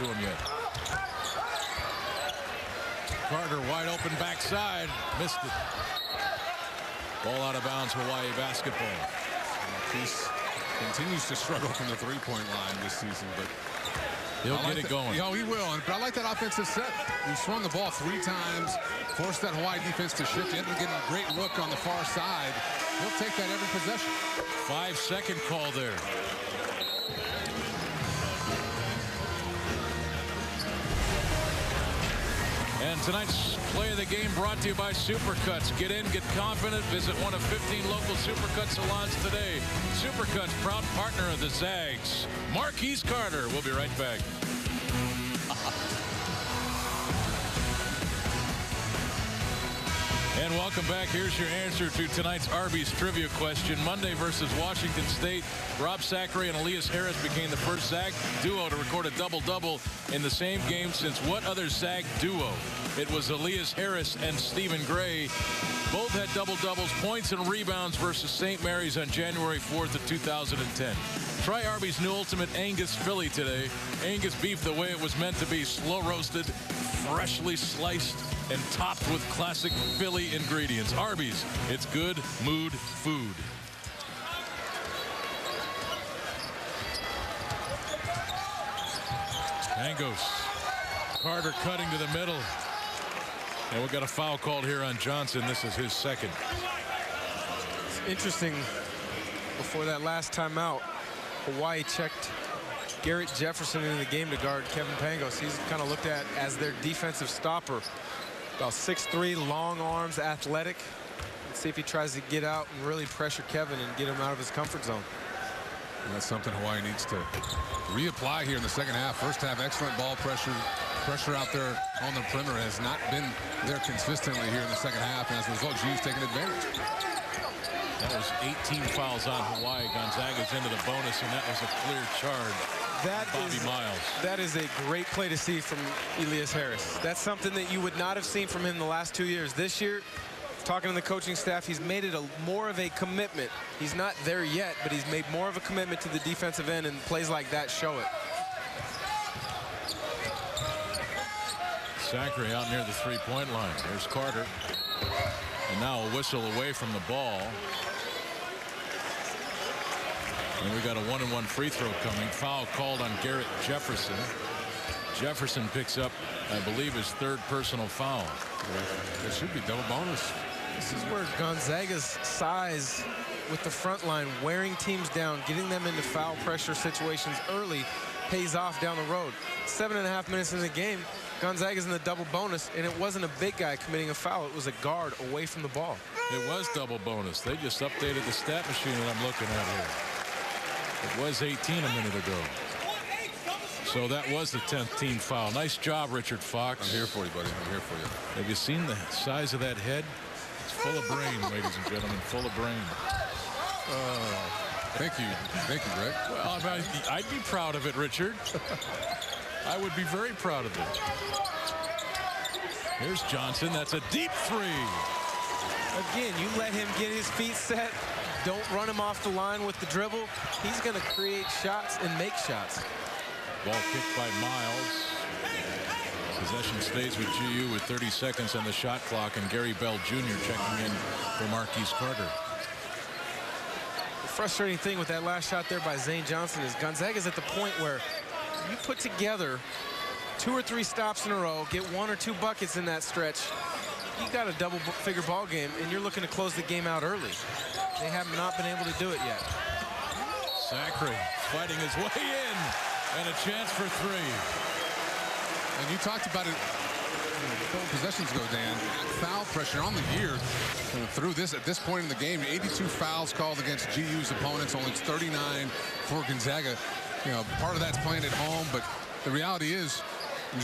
to him yet. Carter wide open backside. Missed it. Ball out of bounds, Hawaii basketball. Marquise continues to struggle from the three-point line this season, but he'll get it going. Yeah, he will. But I like that offensive set. He swung the ball 3 times, forced that Hawaii defense to shift. He ended up getting a great look on the far side. He'll take that every possession. 5-second call there. And tonight's play of the game brought to you by Supercuts. Get in, get confident. Visit one of 15 local Supercut salons today. Supercuts, proud partner of the Zags. Marquise Carter. We'll be right back. And welcome back. Here's your answer to tonight's Arby's trivia question. Monday versus Washington State. Rob Sacre and Elias Harris became the first Zag duo to record a double-double in the same game since what other Zag duo? It was Elias Harris and Stephen Gray. Both had double-doubles, points and rebounds versus St. Mary's on January 4th of 2010. Try Arby's new Ultimate Angus Philly today. Angus beef the way it was meant to be, slow roasted, freshly sliced, and topped with classic Philly ingredients. Arby's, it's good mood food. Pangos. Carter cutting to the middle. And we got a foul called here on Johnson. This is his second. It's interesting. Before that last timeout, Hawaii checked Garrett Jefferson into the game to guard Kevin Pangos. He's kind of looked at as their defensive stopper. About 6'3", long arms, athletic. Let's see if he tries to get out and really pressure Kevin and get him out of his comfort zone. And that's something Hawaii needs to reapply here in the second half. First half, excellent ball pressure. Pressure out there on the perimeter has not been there consistently here in the second half. And as a result, GU's taking advantage. That was 18 fouls on Hawaii. Gonzaga's into the bonus, and that was a clear charge. Bobby Miles. That is a great play to see from Elias Harris. That's something that you would not have seen from him the last 2 years. This year, talking to the coaching staff, he's made it more of a commitment. He's not there yet, but he's made more of a commitment to the defensive end, and plays like that show it. Sacre out near the three-point line. There's Carter. And now a whistle away from the ball. And we got a 1-and-1 free throw coming. Foul called on Garrett Jefferson. Jefferson picks up, I believe, his third personal foul. It should be double bonus. This is where Gonzaga's size with the front line, wearing teams down, getting them into foul pressure situations early, pays off down the road. 7.5 minutes in the game, Gonzaga's in the double bonus, and it wasn't a big guy committing a foul. It was a guard away from the ball. It was double bonus. They just updated the stat machine that I'm looking at here. It was 18 a minute ago. So that was the 10th team foul. Nice job, Richard Fox. I'm here for you, buddy. I'm here for you. Have you seen the size of that head? It's full of brain, ladies and gentlemen, full of brain. Thank you. Thank you, Greg. Well, I'd be proud of it, Richard. I would be very proud of it. Here's Johnson. That's a deep three. Again, you let him get his feet set. Don't run him off the line with the dribble. He's going to create shots and make shots. Ball kicked by Miles. Possession stays with GU with 30 seconds on the shot clock, and Gary Bell Jr. checking in for Marquise Carter. The frustrating thing with that last shot there by Zane Johnson is Gonzaga's at the point where you put together 2 or 3 stops in a row, get 1 or 2 buckets in that stretch, you got a double-figure ball game, and you're looking to close the game out early. They have not been able to do it yet. Sacre fighting his way in, and a chance for 3. And you talked about it before possessions go, Dan. Foul pressure on the year through this at this point in the game. 82 fouls called against GU's opponents, only 39 for Gonzaga. You know, part of that's playing at home, but the reality is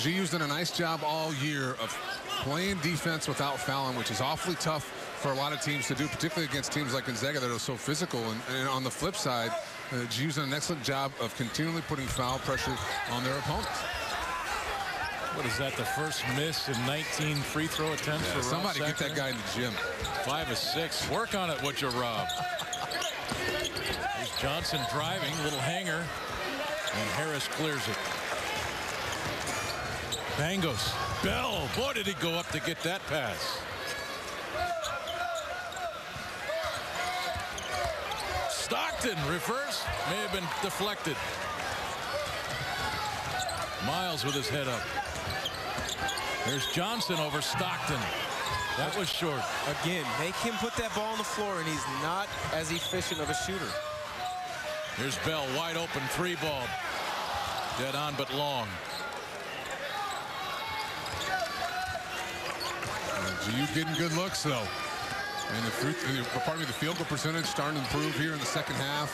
GU's done a nice job all year of playing defense without fouling, which is awfully tough for a lot of teams to do, particularly against teams like Gonzaga that are so physical. And on the flip side, GU's done an excellent job of continually putting foul pressure on their opponents. What is that, the first miss in 19 free throw attempts for Rob somebody Sacre? Get that guy in the gym. 5 of 6. Work on it, would you, Rob? There's Johnson driving, little hanger, and Harris clears it. Pangos. Bell. Boy, did he go up to get that pass. Stockton reverse. May have been deflected. Miles with his head up. There's Johnson over Stockton. That was short. Again, make him put that ball on the floor, and he's not as efficient of a shooter. Here's Bell, wide open, 3-ball. Dead on, but long. GU getting good looks, though. And the field goal percentage starting to improve here in the second half.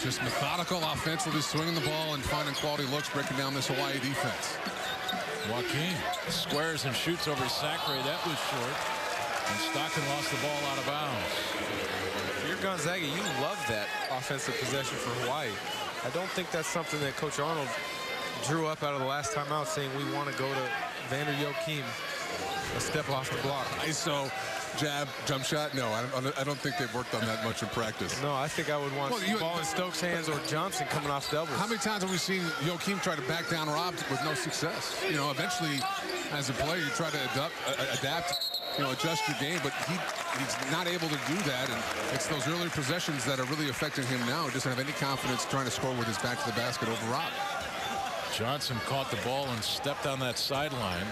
Just methodical offensively, swinging the ball and finding quality looks, breaking down this Hawaii defense. Joaquin squares and shoots over Sacre. That was short. And Stockton lost the ball out of bounds. If you're Gonzaga, you love that offensive possession for Hawaii. I don't think that's something that Coach Arnold drew up out of the last time out, saying we want to go to Vander Joachim a step off the block. ISO, jab, jump shot. No, I don't think they've worked on that much in practice. No, I think I would want the ball in Stokes' hands or Johnson coming off doubles. How many times have we seen Joachim try to back down Rob with no success? You know, eventually, as a player, you try to adapt, you know, adjust your game, but he's not able to do that, and it's those earlier possessions that are really affecting him now. He doesn't have any confidence trying to score with his back to the basket over Rob. Johnson caught the ball and stepped on that sideline.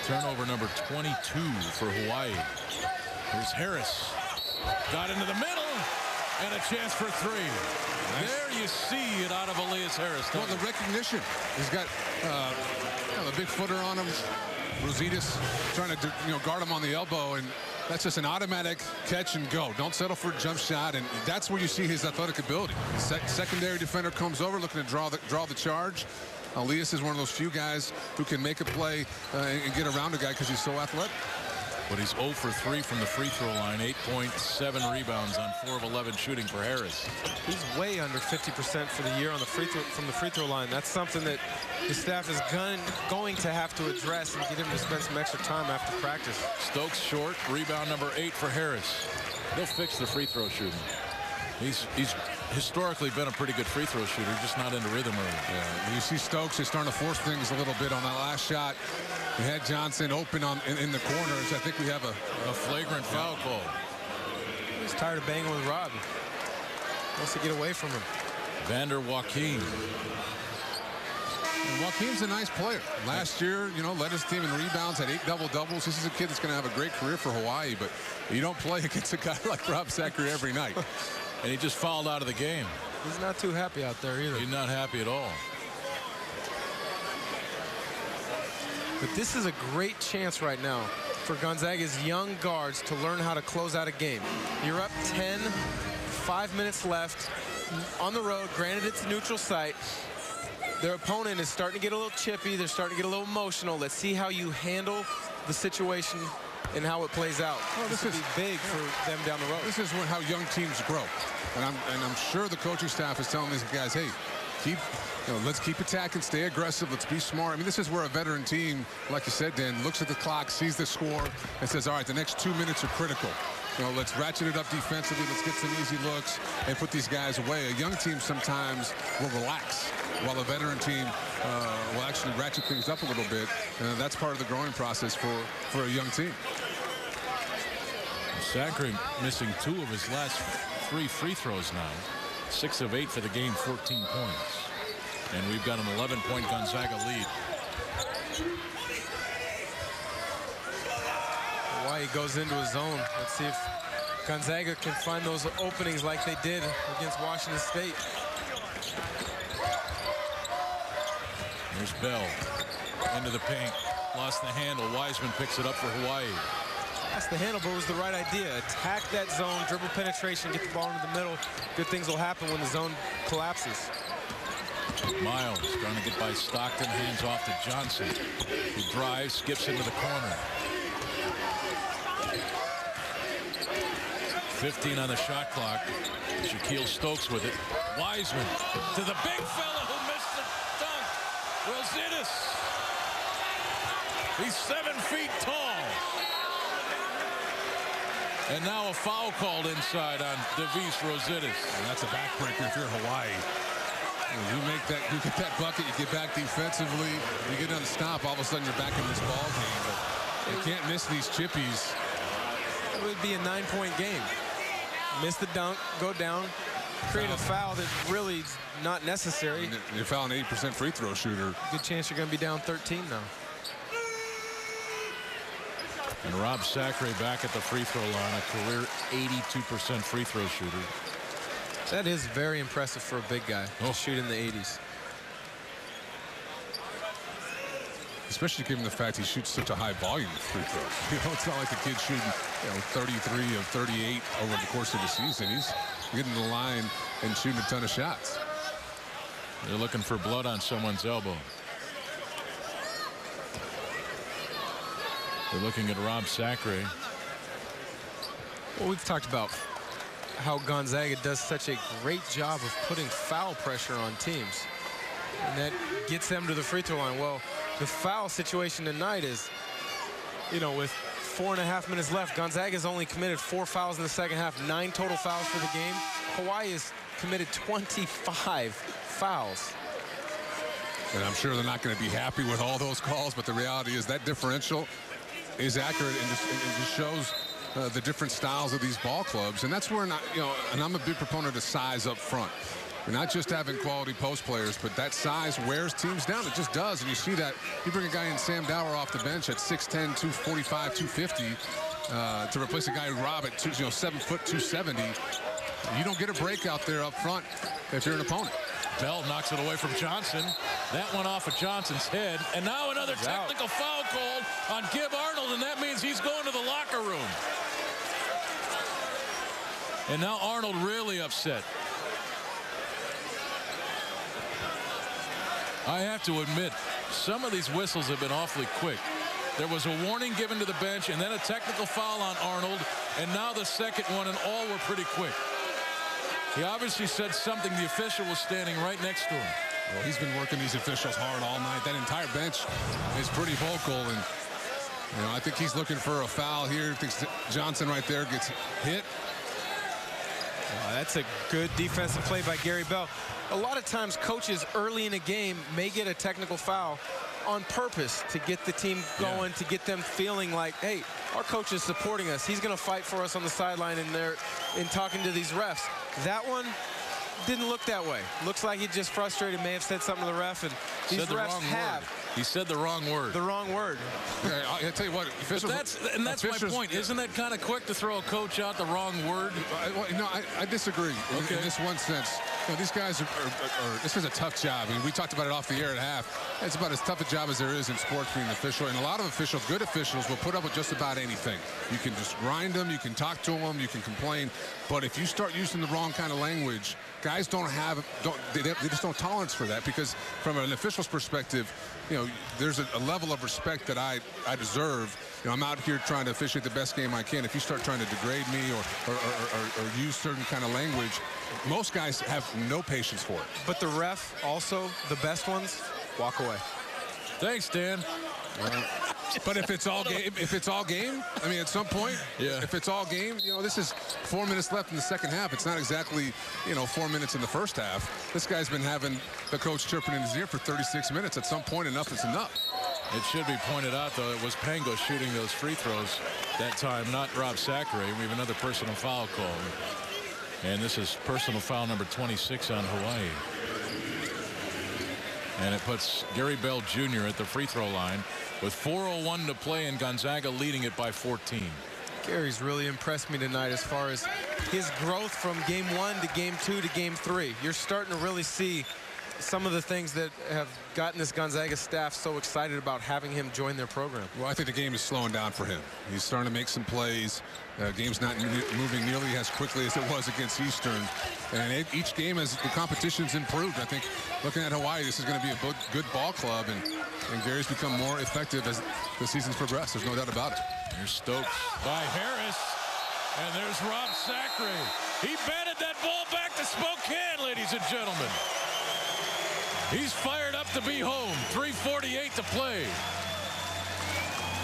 Turnover number 22 for Hawaii. Here's Harris. Got into the middle, and a chance for 3. Nice. There you see it out of Elias Harris. Well, the recognition. He's got a big footer on him. Rositas trying to guard him on the elbow, and that's just an automatic catch and go. Don't settle for a jump shot, and that's where you see his athletic ability. Secondary defender comes over looking to draw the charge. Elias is one of those few guys who can make a play and get around a guy because he's so athletic. But he's 0 for 3 from the free throw line. 8.7 rebounds on 4 of 11 shooting for Harris. He's way under 50% for the year on the from the free throw line. That's something that the staff is going to have to address and get him to spend some extra time after practice. Stokes short. Rebound number 8 for Harris. He'll fix the free throw shooting. He's historically been a pretty good free throw shooter, just not into rhythm early. Yeah, you see Stokes is starting to force things a little bit on that last shot. We had Johnson open in the corners. I think we have a flagrant foul call. He's tired of banging with Rob. Wants to get away from him. Vander Joachim. Joaquim's a nice player. Last year, led his team in rebounds, had 8 double-doubles. This is a kid that's going to have a great career for Hawaii, but you don't play against a guy like Rob Sacre every night. And he just fouled out of the game. He's not too happy out there either. He's not happy at all. But this is a great chance right now for Gonzaga's young guards to learn how to close out a game. You're up 10, 5 minutes left on the road. Granted, it's a neutral site. Their opponent is starting to get a little chippy. They're starting to get a little emotional. Let's see how you handle the situation and how it plays out. Well, this is big for them down the road. This is how young teams grow. And I'm sure the coaching staff is telling these guys, hey, let's keep attacking, stay aggressive, let's be smart. I mean, this is where a veteran team, like you said, Dan, looks at the clock, sees the score, and says, all right, the next 2 minutes are critical. Let's ratchet it up defensively, let's get some easy looks and put these guys away. A young team sometimes will relax, while a veteran team will actually ratchet things up a little bit. And that's part of the growing process for a young team. Sacre missing 2 of his last 3 free throws now. 6 of 8 for the game, 14 points. And we've got an 11-point Gonzaga lead. Hawaii goes into a zone. Let's see if Gonzaga can find those openings like they did against Washington State. There's Bell into the paint. Lost the handle. Wiseman picks it up for Hawaii. That's the handle, but it was the right idea. Attack that zone, dribble penetration, get the ball into the middle. Good things will happen when the zone collapses. Miles trying to get by Stockton, hands off to Johnson, who drives, skips into the corner. 15 on the shot clock. Shaquille Stokes with it. Wiseman to the big fella who missed the dunk. Rositas. He's 7 feet tall. And now a foul called inside on Davis Rositas. And that's a backbreaker if you're Hawaii. You get that bucket, you get back defensively, you get unstopped, all of a sudden you're back in this ball game. But you can't miss these chippies. It would be a 9-point game. Miss the dunk, go down, create a foul that really is not necessary. And you're fouling an 80% free throw shooter. Good chance you're going to be down 13 now. And Rob Sacre back at the free throw line, a career 82% free throw shooter. That is very impressive for a big guy to shoot in the 80s. Especially given the fact he shoots such a high volume of free throws. It's not like the kid's shooting 33 of 38 over the course of the season. He's getting to the line and shooting a ton of shots. They're looking for blood on someone's elbow. They're looking at Rob Sacre. Well, we've talked about how Gonzaga does such a great job of putting foul pressure on teams. And that gets them to the free throw line. Well, the foul situation tonight is, with 4.5 minutes left, Gonzaga's only committed 4 fouls in the second half, 9 total fouls for the game. Hawaii has committed 25 fouls. And I'm sure they're not going to be happy with all those calls, but the reality is that differential is accurate and just shows the different styles of these ball clubs. And that's where, and I'm a big proponent of size up front. You're not just having quality post players, but that size wears teams down. It just does. And you see that. You bring a guy in Sam Dower off the bench at 6'10", 245, 250 to replace a guy Rob at 7 foot 270. You don't get a break out there up front if you're an opponent. Bell knocks it away from Johnson. That went off of Johnson's head. And now another technical foul called on Gib Arnold, and that means he's going to the locker room. And now Arnold really upset. I have to admit, some of these whistles have been awfully quick. There was a warning given to the bench, and then a technical foul on Arnold, and now the second one, and all were pretty quick. He obviously said something. The official was standing right next to him. Well, he's been working these officials hard all night. That entire bench is pretty vocal, and I think he's looking for a foul here. Thinks Johnson right there gets hit. That's a good defensive play by Gary Bell. A lot of times coaches early in a game may get a technical foul on purpose to get the team going, to get them feeling like, hey, our coach is supporting us. He's going to fight for us on the sideline in talking to these refs. That one didn't look that way. Looks like he just frustrated, may have said something to the ref, and these refs have. He said the wrong word. The wrong word. Yeah, I'll tell you what, officials... That's my point. Isn't that kind of quick to throw a coach out the wrong word? I disagree in this one sense. These guys this is a tough job. I mean, we talked about it off the air at half. It's about as tough a job as there is in sports being an official. And a lot of officials, good officials, will put up with just about anything. You can just grind them, you can talk to them, you can complain. But if you start using the wrong kind of language, guys they just don't tolerance for that, because from an official's perspective, there's a level of respect that I deserve. I'm out here trying to officiate the best game I can. If you start trying to degrade me or use certain kind of language, most guys have no patience for it. But the ref, also, the best ones, walk away. Thanks, Dan. But if it's all game, I mean, at some point, if it's all game, this is 4 minutes left in the second half. It's not exactly, 4 minutes in the first half. This guy's been having the coach chirping in his ear for 36 minutes. At some point, enough is enough. It should be pointed out, though, it was Pango shooting those free throws that time, not Rob Sacre. We have another personal foul call. And this is personal foul number 26 on Hawaii. And it puts Gary Bell Jr. at the free throw line with 4:01 to play, and Gonzaga leading it by 14. Gary's really impressed me tonight as far as his growth from game 1 to game 2 to game 3. You're starting to really see some of the things that have gotten this Gonzaga staff so excited about having him join their program. Well, I think the game is slowing down for him. He's starting to make some plays. Game's not moving nearly as quickly as it was against Eastern. And each game, as the competition's improved, I think looking at Hawaii, this is going to be a good ball club. And Gary's become more effective as the season's progressed. There's no doubt about it. Here's Stokes by Harris. And there's Rob Sacre. He batted that ball back to Spokane, ladies and gentlemen. He's fired up to be home. 3:48 to play.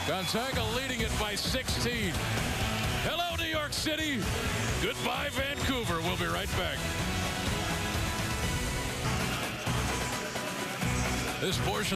Gonzaga leading it by 16. Hello, New York City. Goodbye, Vancouver. We'll be right back. This portion